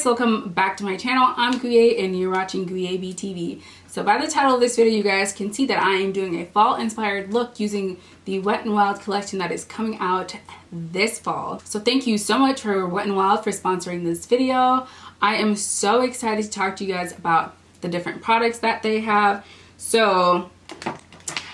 guys, welcome back to my channel. I'm Guye and you're watching Guye BTV. So by the title of this video, you guys can see that I am doing a fall inspired look using the Wet n Wild collection that is coming out this fall. So thank you so much for Wet n Wild for sponsoring this video. I am so excited to talk to you guys about the different products that they have. So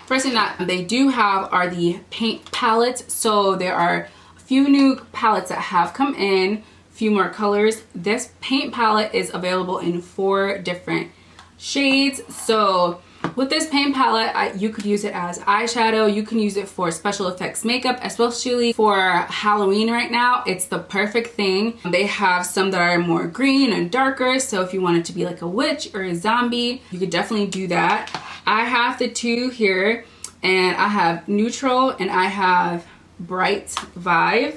first thing that they do have are the paint palettes. So there are a few new palettes that have come in, few more colors. This paint palette is available in 4 different shades. So with this paint palette, you could use it as eyeshadow. You can use it for special effects makeup, especially for Halloween right now. It's the perfect thing. They have some that are more green and darker. So if you wanted to be like a witch or a zombie, you could definitely do that. I have the 2 here, and I have neutral and I have bright vibe.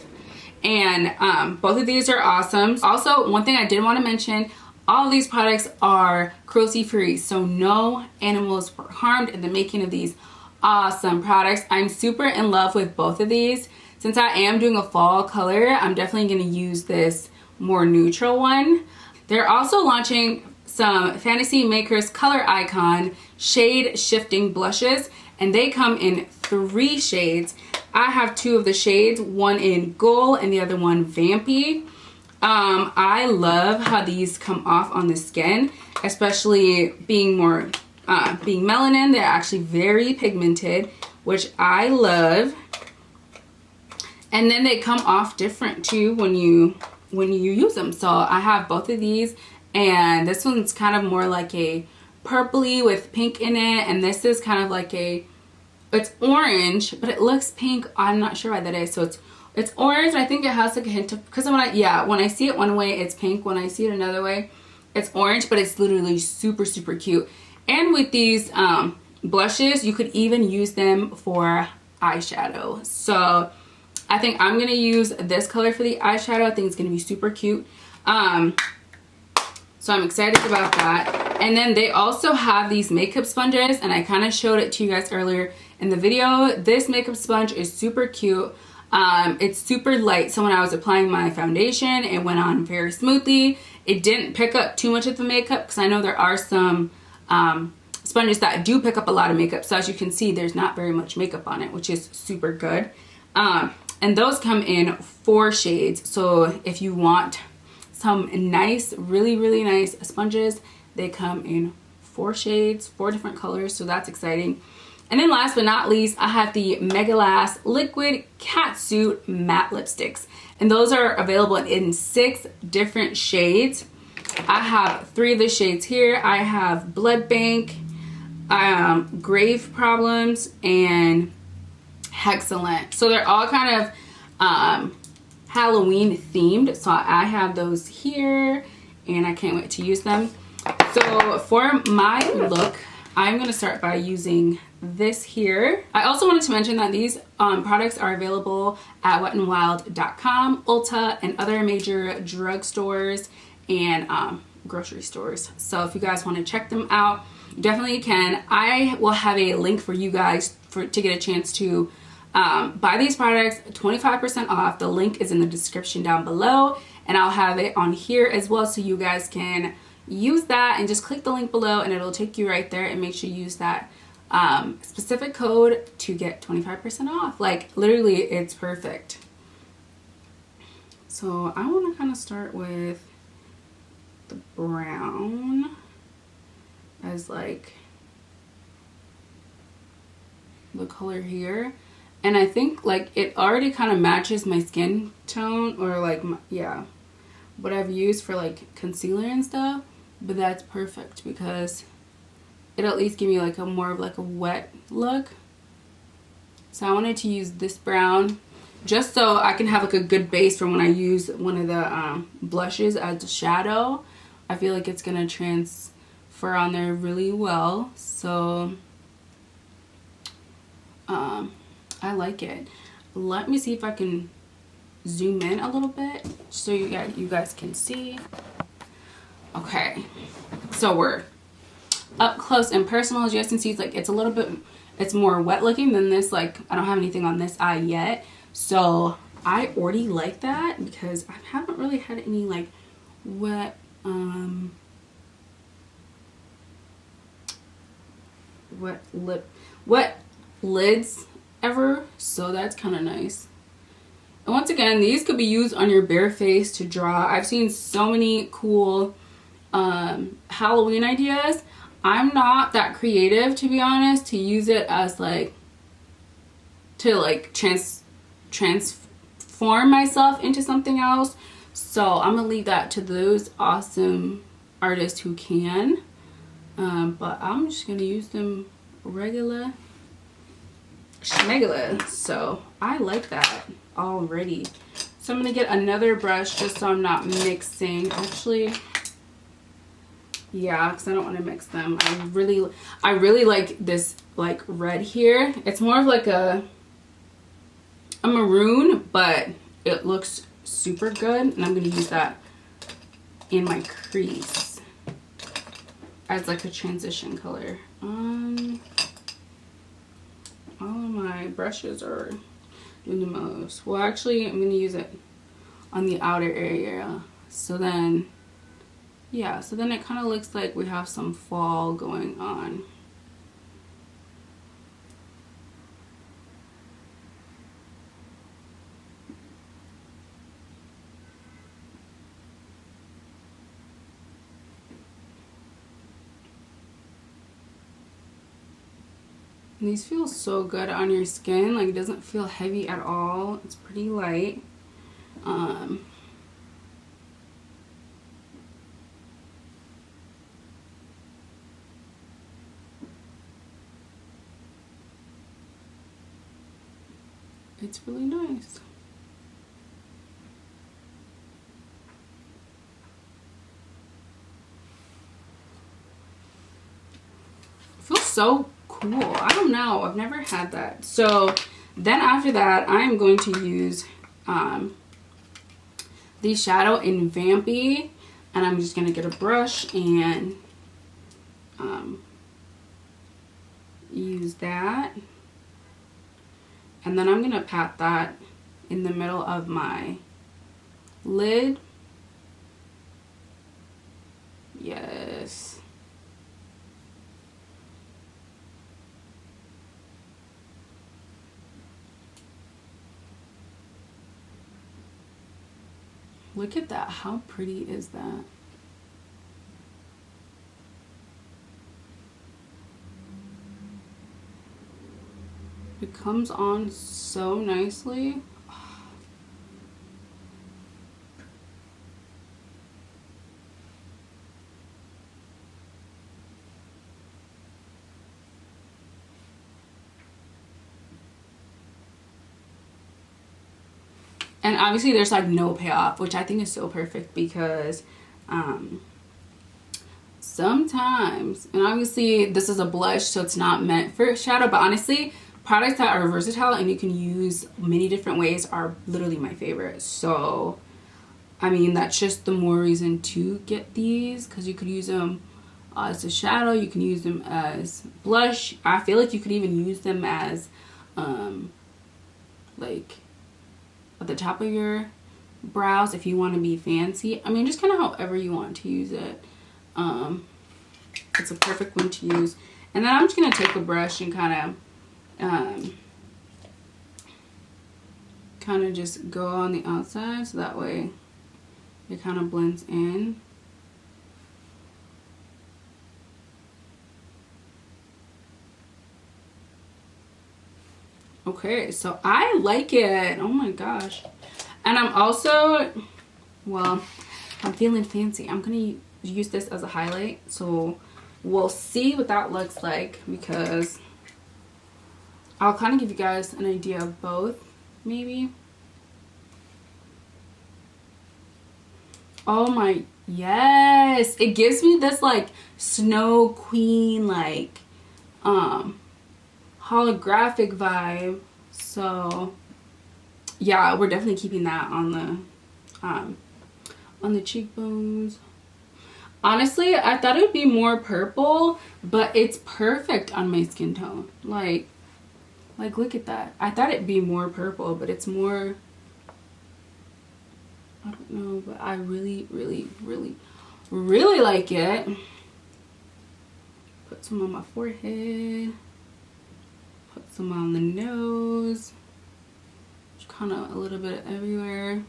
And both of these are awesome. Also, one thing I did want to mention, all of these products are cruelty free, so no animals were harmed in the making of these awesome products. I'm super in love with both of these. Since I am doing a fall color, I'm definitely going to use this more neutral one. They're also launching some Fantasy Makers Color Icon shade shifting blushes, and they come in 3 shades. I have 2 of the shades, one in Gold and the other one Vampy. I love how these come off on the skin, especially being being melanin. They're actually very pigmented, which I love. And then they come off different too when you use them. So I have both of these, and this one's kind of more like a purpley with pink in it, and this is kind of like it's orange, but it looks pink. I'm not sure why that is. So it's orange. I think it has like a hint of, because when I see it one way, it's pink. When I see it another way, it's orange, but it's literally super, super cute. And with these blushes, you could even use them for eyeshadow. So I think I'm going to use this color for the eyeshadow. I think it's going to be super cute. So I'm excited about that. And then they also have these makeup sponges, and I kind of showed it to you guys earlier in the video. This makeup sponge is super cute. It's super light, so when I was applying my foundation, it went on very smoothly. It didn't pick up too much of the makeup, because I know there are some sponges that do pick up a lot of makeup. So as you can see, there's not very much makeup on it, which is super good. And those come in 4 shades. So if you want some nice, really, really nice sponges, they come in 4 shades, 4 different colors. So that's exciting. And then last but not least, I have the Mega Last Liquid Catsuit Matte Lipsticks. And those are available in 6 different shades. I have 3 of the shades here. I have Blood Bank, Grave Problems, and Excellent. So they're all kind of Halloween themed. So I have those here, and I can't wait to use them. So for my look, I'm going to start by using this here. I also wanted to mention that these products are available at wetnwild.com, ULTA, and other major drugstores and grocery stores. So if you guys want to check them out, you definitely can. I will have a link for you guys to get a chance to buy these products, 25% off. The link is in the description down below, and I'll have it on here as well, so you guys can use that and just click the link below and it'll take you right there. And make sure you use that specific code to get 25% off. Like, literally, it's perfect. So I want to kind of start with the brown as like the color here. And I think like it already kind of matches my skin tone, or like what I've used for like concealer and stuff. But that's perfect because it'll at least give me like a more of like a wet look. So I wanted to use this brown just so I can have like a good base for when I use one of the blushes as a shadow. I feel like it's gonna transfer on there really well. So I like it. Let me see if I can zoom in a little bit so you guys can see. Okay, so we're up close and personal. As you guys can see, it's a little bit, it's more wet looking than this. Like, I don't have anything on this eye yet, so I already like that because I haven't really had any like wet What lids ever, so that's kind of nice. And once again, these could be used on your bare face to draw. I've seen so many cool Halloween ideas. I'm not that creative, to be honest, to use it as like to like transform myself into something else. So I'm gonna leave that to those awesome artists who can. But I'm just gonna use them regular schmegula. So I like that already. So I'm gonna get another brush just so I'm not mixing. Actually, yeah, because I don't want to mix them. I really like this like red here. It's more of like a maroon, but it looks super good, and I'm gonna use that in my crease as like a transition color. All of my brushes are doing the most. Well, actually, I'm gonna use it on the outer area. So then, yeah, so then it kind of looks like we have some fall going on. And these feel so good on your skin. Like, it doesn't feel heavy at all. It's pretty light. It's really nice. It feels so cool. I don't know. I've never had that. So then after that, I'm going to use the shadow in Vampy, and I'm just going to get a brush and use that. And then I'm going to pat that in the middle of my lid. Yes. Look at that. How pretty is that? It comes on so nicely. And obviously there's like no payoff, which I think is so perfect because sometimes, and obviously this is a blush, so it's not meant for shadow, but honestly, products that are versatile and you can use many different ways are literally my favorite. So, I mean, that's just the more reason to get these, because you could use them as a shadow, you can use them as blush. I feel like you could even use them as like at the top of your brows if you want to be fancy. I mean, just kind of however you want to use it. It's a perfect one to use. And then I'm just going to take a brush and kind of just go on the outside, so that way it kind of blends in. Okay, so I like it. Oh my gosh. And I'm also, well, I'm feeling fancy. I'm gonna use this as a highlight, so we'll see what that looks like, because I'll kind of give you guys an idea of both, maybe. Oh my, yes, it gives me this like Snow Queen, like holographic vibe. So yeah, we're definitely keeping that on the cheekbones. Honestly, I thought it would be more purple, but it's perfect on my skin tone. Like look at that. I thought it'd be more purple, but it's more, I don't know, but I really Really like it. Put some on my forehead. Put some on the nose. Just kind of a little bit everywhere.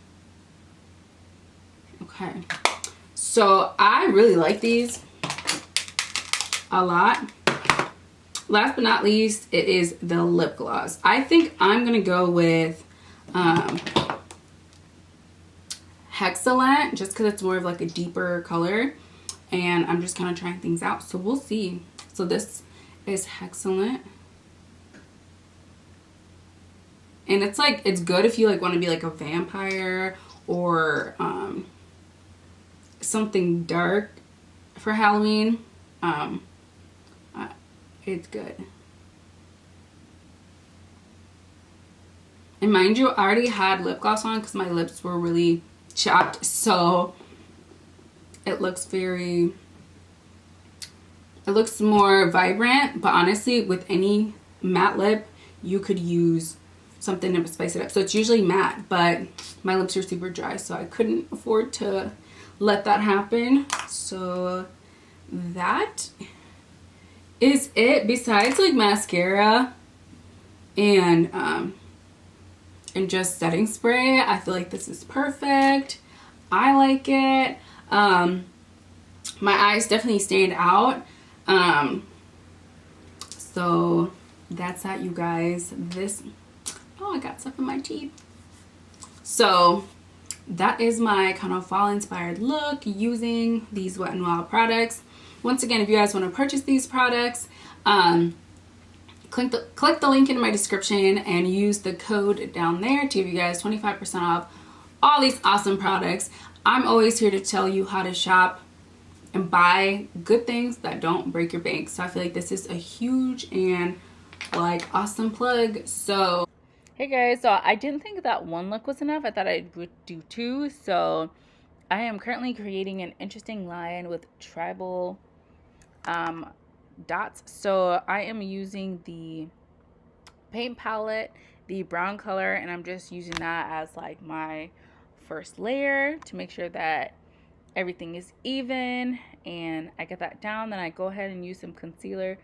Okay. So I really like these a lot. Last but not least, it is the lip gloss. I think I'm gonna go with Hexalent, just because it's more of like a deeper color, and I'm just kind of trying things out, so we'll see. So this is Hexalent, and it's like, it's good if you like want to be like a vampire or something dark for Halloween. It's good. And mind you, I already had lip gloss on because my lips were really chapped, so it looks very, it looks more vibrant. But honestly, with any matte lip, you could use something to spice it up. So it's usually matte, but my lips are super dry, so I couldn't afford to let that happen. So that is it. Besides like mascara and just setting spray, I feel like this is perfect. I like it. My eyes definitely stand out. So that's that, you guys. This, oh, I got stuff in my teeth. So that is my kind of fall inspired look using these Wet n Wild products. Once again, if you guys want to purchase these products, click the link in my description and use the code down there to give you guys 25% off all these awesome products. I'm always here to tell you how to shop and buy good things that don't break your bank. So I feel like this is a huge and like awesome plug. So hey guys, so I didn't think that one look was enough. I thought I would do two. So I am currently creating an interesting line with tribal dots. So I am using the paint palette, the brown color, and I'm just using that as like my first layer to make sure that everything is even and I get that down. Then I go ahead and use some concealer,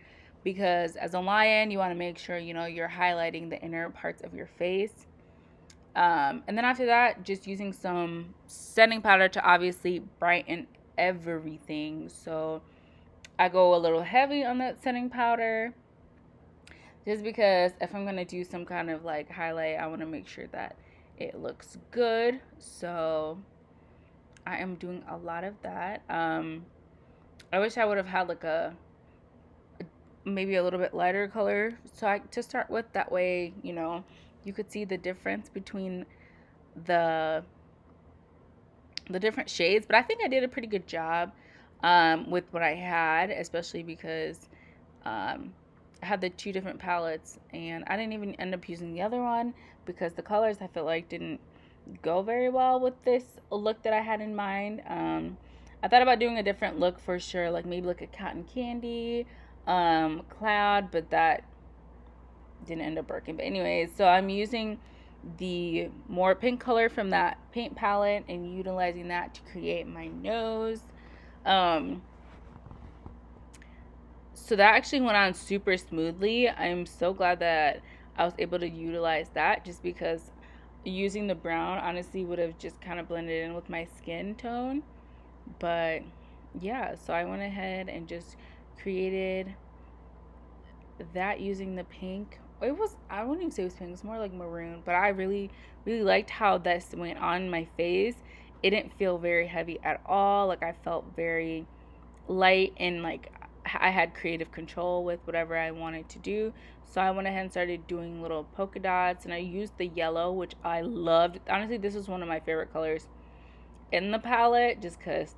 because as a lion you want to make sure, you know, you're highlighting the inner parts of your face. And then after that, just using some setting powder to obviously brighten everything. So I go a little heavy on that setting powder, just because if I'm going to do some kind of like highlight, I want to make sure that it looks good. So I am doing a lot of that. I wish I would have had like a maybe a little bit lighter color to start with. That way, you know, you could see the difference between the different shades. But I think I did a pretty good job with what I had, especially because I had the two different palettes, and I didn't even end up using the other one because the colors I felt like didn't go very well with this look that I had in mind. I thought about doing a different look for sure, like maybe like a cotton candy cloud, but that didn't end up working. But anyways, so I'm using the more pink color from that paint palette and utilizing that to create my nose. So that actually went on super smoothly. I'm so glad that I was able to utilize that, just because using the brown honestly would have just kind of blended in with my skin tone. But yeah, so I went ahead and just created that using the pink. It was, I wouldn't even say it was pink, it was more like maroon, but I really liked how this went on my face. It didn't feel very heavy at all. Like I felt very light, and like I had creative control with whatever I wanted to do. So I went ahead and started doing little polka dots, and I used the yellow, which I loved. Honestly, this was one of my favorite colors in the palette, just because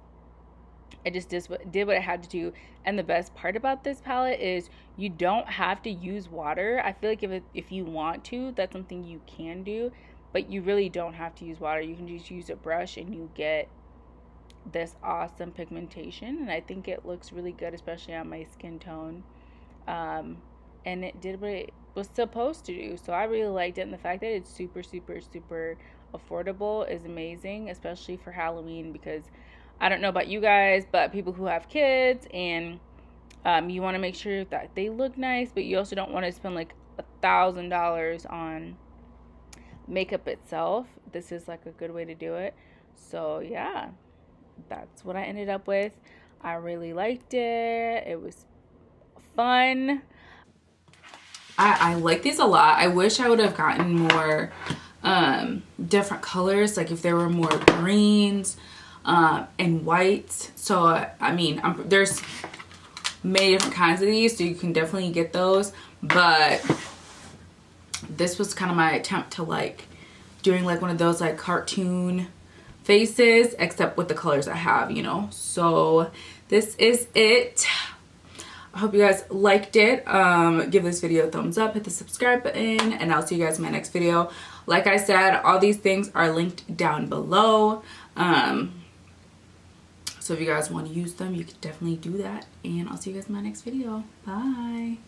it just did what it had to do. And the best part about this palette is you don't have to use water. I feel like if you want to, that's something you can do, but you really don't have to use water. You can just use a brush and you get this awesome pigmentation, and I think it looks really good, especially on my skin tone. And it did what it was supposed to do, so I really liked it. And the fact that it's super affordable is amazing, especially for Halloween, because I don't know about you guys, but people who have kids and you want to make sure that they look nice, but you also don't want to spend like $1,000 on makeup itself. This is like a good way to do it. So yeah, that's what I ended up with. I really liked it. It was fun. I like these a lot. I wish I would have gotten more different colors, like if there were more greens and whites. So I mean, there's many different kinds of these, so you can definitely get those, but this was kind of my attempt to like doing like one of those like cartoon faces, except with the colors I have, you know. So this is it. I hope you guys liked it. Give this video a thumbs up, hit the subscribe button, and I'll see you guys in my next video. Like I said, all these things are linked down below. So if you guys want to use them, you can definitely do that. And I'll see you guys in my next video. Bye.